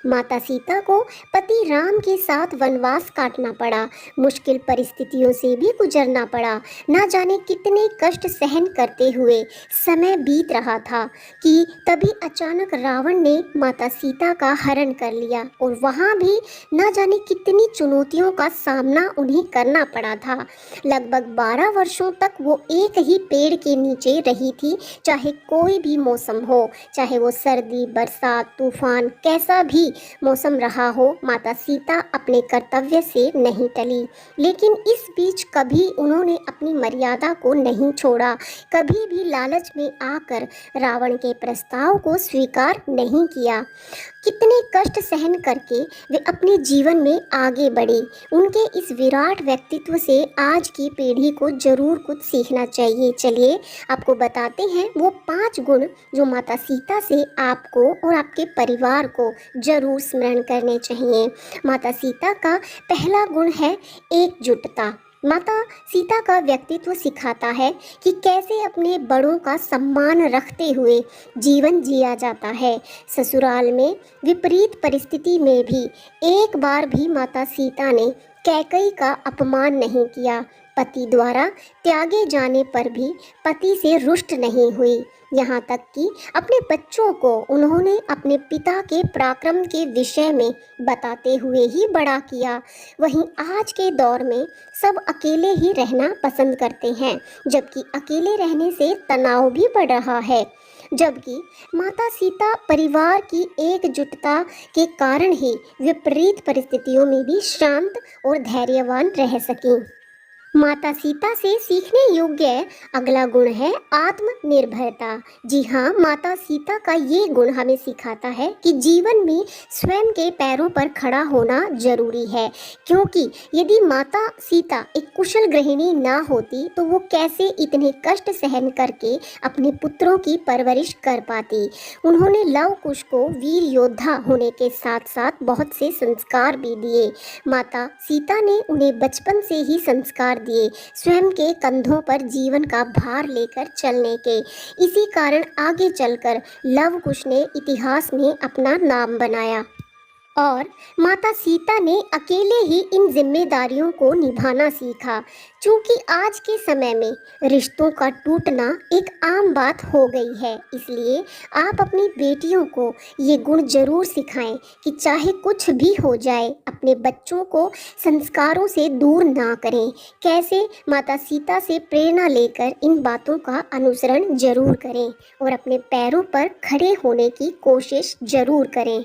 माता सीता को पति राम के साथ वनवास काटना पड़ा, मुश्किल परिस्थितियों से भी गुजरना पड़ा। ना जाने कितने कष्ट सहन करते हुए समय बीत रहा था कि तभी अचानक रावण ने माता सीता का हरण कर लिया और वहाँ भी ना जाने कितनी चुनौतियों का सामना उन्हें करना पड़ा था। लगभग 12 वर्षों तक वो एक ही पेड़ के नीचे रही थी, चाहे कोई भी मौसम हो, चाहे वो सर्दी, बरसात, तूफान, कैसा भी मौसम रहा हो, माता सीता अपने कर्तव्य से नहीं टली। लेकिन इस बीच कभी उन्होंने अपनी मर्यादा को नहीं छोड़ा, कभी भी लालच में आकर रावण के प्रस्ताव को स्वीकार नहीं किया। कितने कष्ट सहन करके वे अपने जीवन में आगे बढ़े। उनके इस विराट व्यक्तित्व से आज की पीढ़ी को जरूर कुछ सीखना चाहिए। चलिए आपको बताते हैं वो 5 गुण जो माता सीता से आपको और आपके परिवार को जरूर स्मरण करने चाहिए। माता सीता का पहला गुण है एकजुटता। माता सीता का व्यक्तित्व सिखाता है कि कैसे अपने बड़ों का सम्मान रखते हुए जीवन जिया जाता है। ससुराल में विपरीत परिस्थिति में भी एक बार भी माता सीता ने कैकई का अपमान नहीं किया। पति द्वारा त्यागे जाने पर भी पति से रुष्ट नहीं हुई। यहाँ तक कि अपने बच्चों को उन्होंने अपने पिता के पराक्रम के विषय में बताते हुए ही बड़ा किया। वहीं आज के दौर में सब अकेले ही रहना पसंद करते हैं, जबकि अकेले रहने से तनाव भी बढ़ रहा है। जबकि माता सीता परिवार की एकजुटता के कारण ही विपरीत परिस्थितियों में भी शांत और धैर्यवान रह सकें। माता सीता से सीखने योग्य अगला गुण है आत्मनिर्भरता। जी हाँ, माता सीता का ये गुण हमें सिखाता है कि जीवन में स्वयं के पैरों पर खड़ा होना जरूरी है, क्योंकि यदि माता सीता एक कुशल गृहिणी ना होती तो वो कैसे इतने कष्ट सहन करके अपने पुत्रों की परवरिश कर पाती। उन्होंने लव कुश को वीर योद्धा होने के साथ साथ बहुत से संस्कार भी दिए। माता सीता ने उन्हें बचपन से ही संस्कार दिए, स्वयं के कंधों पर जीवन का भार लेकर चलने के। इसी कारण आगे चलकर लव कुश ने इतिहास में अपना नाम बनाया और माता सीता ने अकेले ही इन जिम्मेदारियों को निभाना सीखा। क्योंकि आज के समय में रिश्तों का टूटना एक आम बात हो गई है, इसलिए आप अपनी बेटियों को ये गुण जरूर सिखाएं कि चाहे कुछ भी हो जाए, अपने बच्चों को संस्कारों से दूर ना करें। कैसे माता सीता से प्रेरणा लेकर इन बातों का अनुसरण जरूर करें और अपने पैरों पर खड़े होने की कोशिश जरूर करें।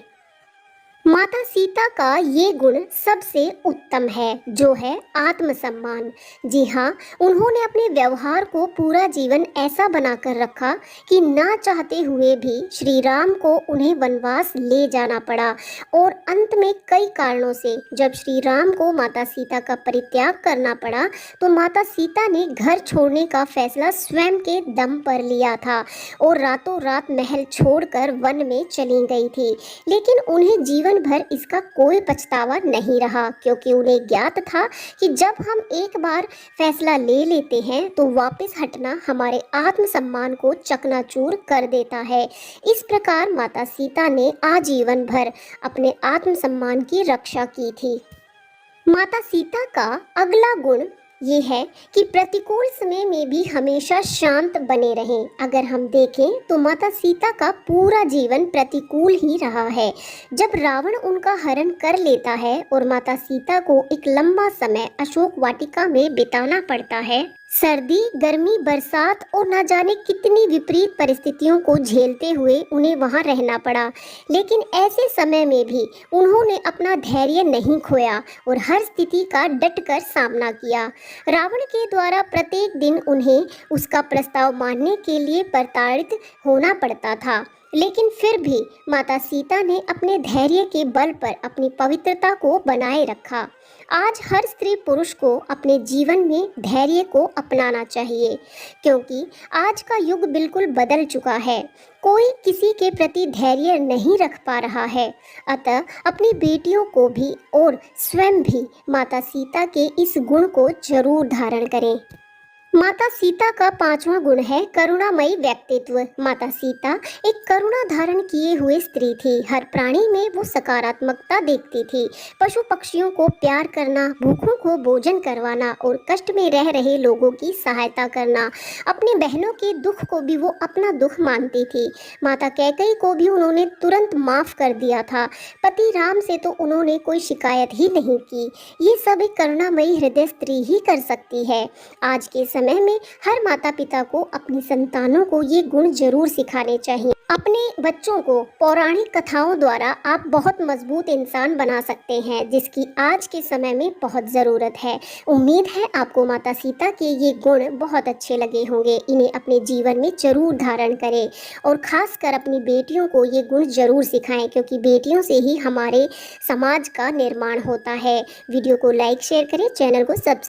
माता सीता का ये गुण सबसे उत्तम है, जो है आत्मसम्मान। जी हाँ, उन्होंने अपने व्यवहार को पूरा जीवन ऐसा बनाकर रखा कि ना चाहते हुए भी श्री राम को उन्हें वनवास ले जाना पड़ा और अंत में कई कारणों से जब श्री राम को माता सीता का परित्याग करना पड़ा तो माता सीता ने घर छोड़ने का फैसला स्वयं के दम पर लिया था और रातों रात महल छोड़कर वन में चली गई थी। लेकिन उन्हें जीवन भर इसका कोई पछतावा नहीं रहा, क्योंकि उन्हें ज्ञात था कि जब हम एक बार फैसला ले लेते हैं तो वापस हटना हमारे आत्मसम्मान को चकनाचूर कर देता है। इस प्रकार माता सीता ने आजीवन भर अपने आत्मसम्मान की रक्षा की थी। माता सीता का अगला गुण ये है कि प्रतिकूल समय में भी हमेशा शांत बने रहें। अगर हम देखें तो माता सीता का पूरा जीवन प्रतिकूल ही रहा है। जब रावण उनका हरण कर लेता है और माता सीता को एक लंबा समय अशोक वाटिका में बिताना पड़ता है, सर्दी, गर्मी, बरसात और ना जाने कितनी विपरीत परिस्थितियों को झेलते हुए उन्हें वहां रहना पड़ा, लेकिन ऐसे समय में भी उन्होंने अपना धैर्य नहीं खोया और हर स्थिति का डटकर सामना किया। रावण के द्वारा प्रत्येक दिन उन्हें उसका प्रस्ताव मानने के लिए प्रताड़ित होना पड़ता था, लेकिन फिर भी माता सीता ने अपने धैर्य के बल पर अपनी पवित्रता को बनाए रखा। आज हर स्त्री पुरुष को अपने जीवन में धैर्य को अपनाना चाहिए, क्योंकि आज का युग बिल्कुल बदल चुका है। कोई किसी के प्रति धैर्य नहीं रख पा रहा है। अतः अपनी बेटियों को भी और स्वयं भी माता सीता के इस गुण को जरूर धारण करें। माता सीता का पांचवा गुण है करुणामयी व्यक्तित्व। माता सीता एक करुणा धारण किए हुए स्त्री थी। हर प्राणी में वो सकारात्मकता देखती थी। पशु पक्षियों को प्यार करना, भूखों को भोजन करवाना और कष्ट में रह रहे लोगों की सहायता करना। अपनी बहनों के दुख को भी वो अपना दुख मानती थी। माता कैकेयी को भी उन्होंने तुरंत माफ कर दिया था। पति राम से तो उन्होंने कोई शिकायत ही नहीं की। ये सब एक करुणामयी हृदय स्त्री ही कर सकती है। आज के समय में हर माता पिता को अपनी संतानों को ये गुण जरूर सिखाने चाहिए। अपने बच्चों को पौराणिक कथाओं द्वारा आप बहुत मजबूत इंसान बना सकते हैं, जिसकी आज के समय में बहुत ज़रूरत है। उम्मीद है आपको माता सीता के ये गुण बहुत अच्छे लगे होंगे। इन्हें अपने जीवन में जरूर धारण करें और ख़ासकर अपनी बेटियों को ये गुण जरूर सिखाएं, क्योंकि बेटियों से ही हमारे समाज का निर्माण होता है। वीडियो को लाइक शेयर करें, चैनल को सब्सक्राइब